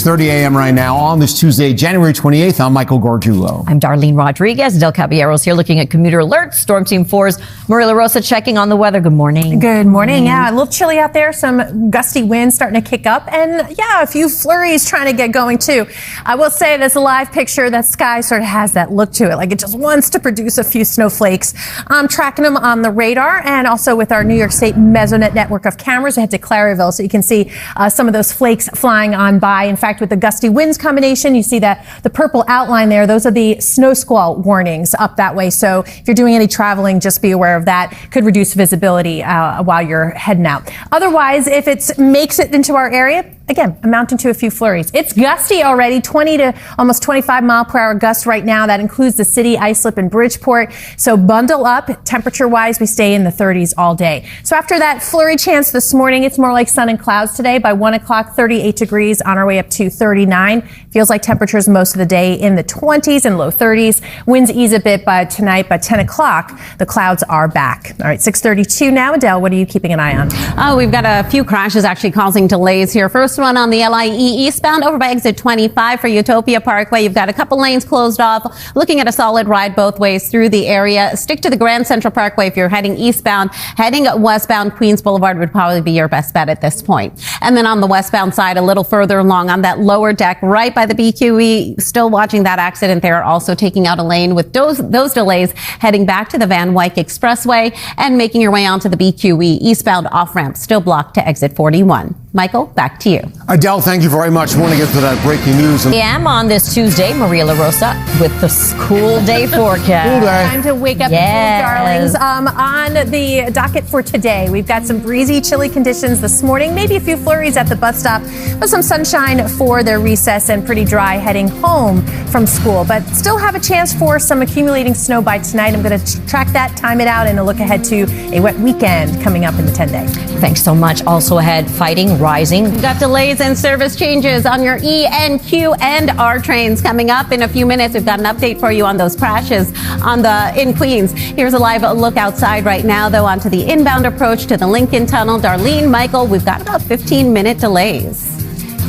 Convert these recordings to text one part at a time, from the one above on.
6:30 a.m. right now on this Tuesday, January 28th. I'm Michael Gargiulo. I'm Darlene Rodriguez. Adelle Caballero is here looking at Commuter alerts. Storm Team 4's Maria LaRosa checking on the weather. Good morning. Good morning. Yeah, a little chilly out there. Some gusty winds starting to kick up. And yeah, a few flurries trying to get going too. I will say this live picture, that sky sort of has that look to it. Like it just wants to produce a few snowflakes. I'm tracking them on the radar and also with our New York State Mesonet network of cameras. I head to Claryville so you can see some of those flakes flying on by. In fact, with the gusty winds combination, you see that the purple outline there, those are the snow squall warnings up that way. So if you're doing any traveling, just be aware of that. Could reduce visibility while you're heading out. Otherwise, if it makes it into our area, again, amounting to a few flurries. It's gusty already, 20 to almost 25 mile per hour gusts right now. That includes the city, Islip, and Bridgeport. So bundle up. Temperature-wise, we stay in the 30s all day. So after that flurry chance this morning, it's more like sun and clouds today. By 1 o'clock, 38 degrees on our way up to 39. Feels like temperatures most of the day in the 20s and low 30s. Winds ease a bit by tonight. By 10 o'clock, the clouds are back. All right, 6:32 now. Adele, what are you keeping an eye on? Oh, we've got a few crashes actually causing delays here. First one on the LIE eastbound over by exit 25 for Utopia Parkway. You've got a couple lanes closed off. Looking at a solid ride both ways through the area. Stick to the Grand Central Parkway if you're heading eastbound. Heading westbound, Queens Boulevard would probably be your best bet at this point. And then on the westbound side, a little further along on that lower deck right by the BQE, still watching that accident there, also taking out a lane with those delays heading back to the Van Wyck Expressway and making your way onto the BQE eastbound off-ramp, still blocked to exit 41. Michael, back to you. Adele, thank you very much. I want to get to that breaking news. I am on this Tuesday, Maria LaRosa, with the cool day forecast. Cool day. Time to wake up, darlings. On the docket for today, we've got some breezy, chilly conditions this morning. Maybe a few flurries at the bus stop, but some sunshine for their recess and pretty dry heading home from school. But still have a chance for some accumulating snow by tonight. I'm going to track that, time it out, and a look ahead to a wet weekend coming up in the 10-day. Thanks so much. Also ahead, fighting rising. We've got delays and service changes on your E, N, Q, and R trains coming up in a few minutes. We've got an update for you on those crashes in Queens. Here's a live look outside right now, though, onto the inbound approach to the Lincoln Tunnel. Darlene, Michael, we've got about 15-minute delays.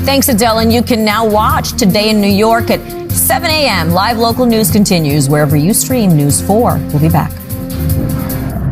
Thanks, Adele. And you can now watch Today in New York at 7 a.m. Live local news continues wherever you stream News 4. We'll be back.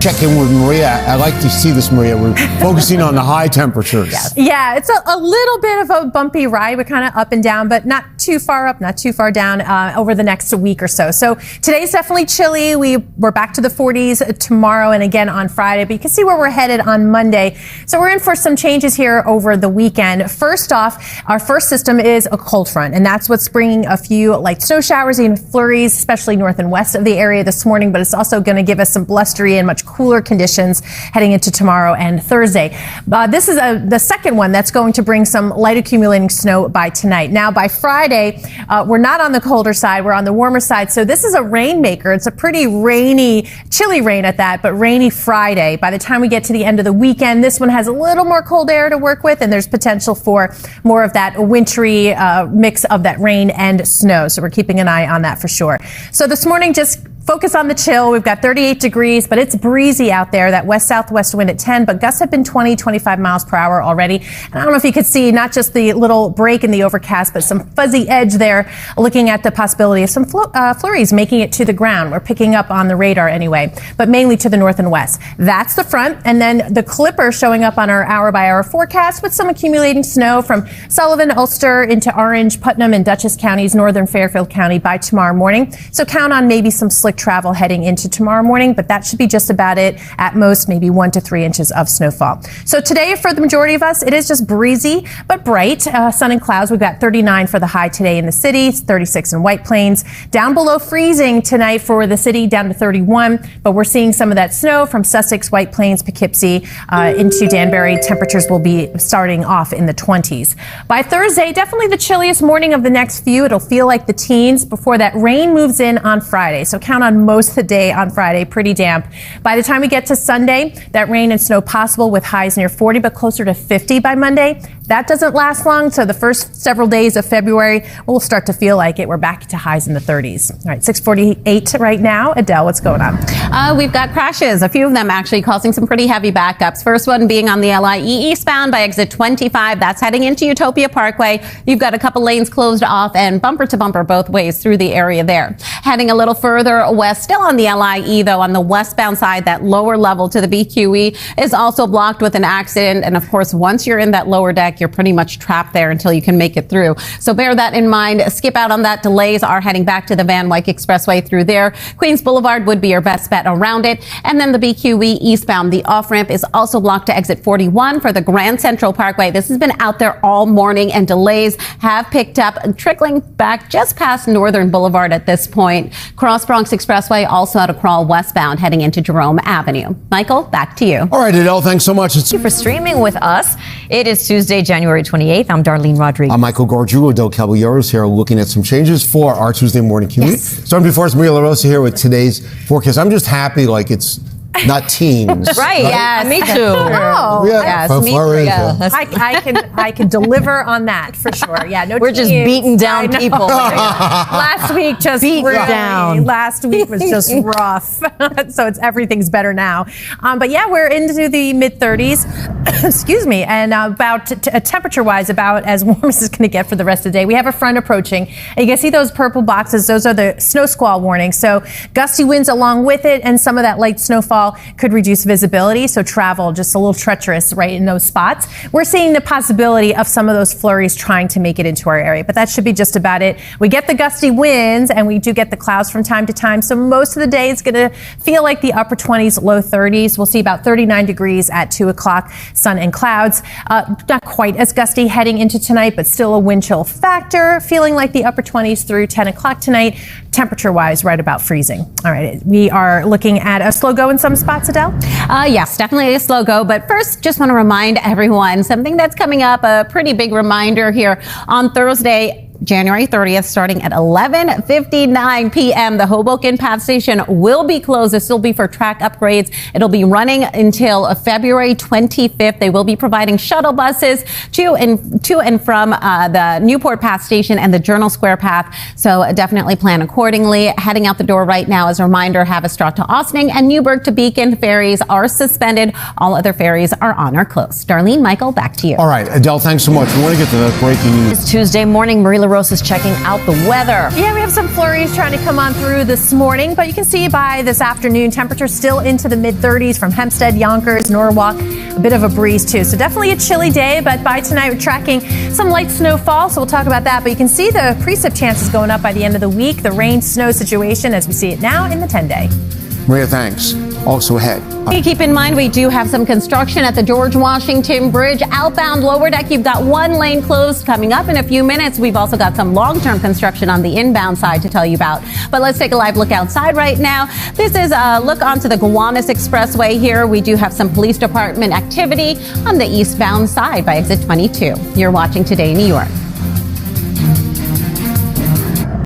Check in with Maria. I like to see this, Maria. We're focusing on the high temperatures. Yes. Yeah, it's a little bit of a bumpy ride. We're kind of up and down, but not too far up, not too far down over the next week or so. So today's definitely chilly. We're back to the 40s tomorrow and again on Friday, but you can see where we're headed on Monday. So we're in for some changes here over the weekend. First off, our first system is a cold front, and that's what's bringing a few light snow showers and flurries, especially north and west of the area this morning, but it's also going to give us some blustery and much cooler conditions heading into tomorrow and Thursday. This is the second one that's going to bring some light accumulating snow by tonight. Now, by Friday, we're not on the colder side. We're on the warmer side. So this is a rainmaker. It's a pretty rainy, chilly rain at that, but rainy Friday. By the time we get to the end of the weekend, this one has a little more cold air to work with, and there's potential for more of that wintry mix of that rain and snow. So we're keeping an eye on that for sure. So this morning, just focus on the chill. We've got 38 degrees, but it's breezy out there. That west-southwest wind at 10, but gusts have been 20, 25 miles per hour already. And I don't know if you could see not just the little break in the overcast, but some fuzzy edge there, looking at the possibility of some flurries making it to the ground. We're picking up on the radar anyway, but mainly to the north and west. That's the front. And then the Clipper showing up on our hour-by-hour forecast with some accumulating snow from Sullivan, Ulster into Orange, Putnam, and Dutchess counties, northern Fairfield County by tomorrow morning. So count on maybe some slick travel heading into tomorrow morning, but that should be just about it. At most, maybe 1 to 3 inches of snowfall. So today, for the majority of us, it is just breezy, but bright. Sun and clouds. We've got 39 for the high today in the city, 36 in White Plains. Down below freezing tonight for the city, down to 31, but we're seeing some of that snow from Sussex, White Plains, Poughkeepsie into Danbury. Temperatures will be starting off in the 20s. By Thursday, definitely the chilliest morning of the next few. It'll feel like the teens before that rain moves in on Friday. So count down on most of the day on Friday, pretty damp. By the time we get to Sunday, that rain and snow possible with highs near 40, but closer to 50 by Monday. That doesn't last long, so the first several days of February, we'll start to feel like it. We're back to highs in the 30s. All right, 6:48 right now. Adele, what's going on? We've got crashes, a few of them actually causing some pretty heavy backups. First one being on the LIE eastbound by exit 25. That's heading into Utopia Parkway. You've got a couple lanes closed off and bumper to bumper both ways through the area there. Heading a little further west, still on the LIE though, on the westbound side, that lower level to the BQE is also blocked with an accident. And of course, once you're in that lower deck, you're pretty much trapped there until you can make it through. So bear that in mind. Skip out on that. Delays are heading back to the Van Wyck Expressway through there. Queens Boulevard would be your best bet around it. And then the BQE eastbound, the off-ramp is also blocked to exit 41 for the Grand Central Parkway. This has been out there all morning and delays have picked up, trickling back just past Northern Boulevard at this point. Cross Bronx Expressway also out of Crawl westbound heading into Jerome Avenue. Michael, back to you. All right, Adele, thanks so much. Thank you for streaming with us. It is Tuesday, January 28th. I'm Darlene Rodriguez. I'm Michael Gargiulo. Adelle Caballero is here looking at some changes for our Tuesday morning commute. Yes. Starting before us, Maria LaRosa here with today's forecast. I'm just happy like it's not teens. Right, yes, me too. Oh, Yeah, yes, me too. yeah. I can deliver on that for sure. Yeah, no. We're just teens. beating down I know. people. Last week just Beat really, down. Last week was just rough. So everything's better now. But yeah, we're into the mid 30s. Excuse me, and about temperature wise, about as warm as it's going to get for the rest of the day. We have a front approaching. And you can see those purple boxes. Those are the snow squall warnings. So gusty winds along with it, and some of that light snowfall could reduce visibility. So travel just a little treacherous right in those spots. We're seeing the possibility of some of those flurries trying to make it into our area, but that should be just about it. We get the gusty winds and we do get the clouds from time to time. So most of the day it's going to feel like the upper 20s, low 30s. We'll see about 39 degrees at 2 o'clock, sun and clouds. Not quite as gusty heading into tonight, but still a wind chill factor. Feeling like the upper 20s through 10 o'clock tonight. Temperature wise, right about freezing. All right, we are looking at a slow go in some spots, Adele? Yes, definitely a slow go. But first, just want to remind everyone something that's coming up, a pretty big reminder here on Thursday, January 30th, starting at 11:59 p.m. The Hoboken Path Station will be closed. This will be for track upgrades. It'll be running until February 25th. They will be providing shuttle buses to and from the Newport Path Station and the Journal Square Path. So definitely plan accordingly. Heading out the door right now, as a reminder, Haverstraw to Ossining and Newburgh to Beacon ferries are suspended. All other ferries are on or closed. Darlene, Michael, back to you. All right, Adele, thanks so much. We want to get to the breaking news. It's Tuesday morning. Maria LaRosa is checking out the weather. Yeah, we have some flurries trying to come on through this morning, but you can see by this afternoon, temperatures still into the mid 30s from Hempstead, Yonkers, Norwalk, a bit of a breeze too. So definitely a chilly day, but by tonight we're tracking some light snowfall, so we'll talk about that. But you can see the precip chances going up by the end of the week, the rain snow situation as we see it now in the 10-day. Maria, thanks. Also ahead. Keep in mind, we do have some construction at the George Washington Bridge. Outbound lower deck, you've got one lane closed coming up in a few minutes. We've also got some long-term construction on the inbound side to tell you about. But let's take a live look outside right now. This is a look onto the Gowanus Expressway here. We do have some police department activity on the eastbound side by exit 22. You're watching Today in New York.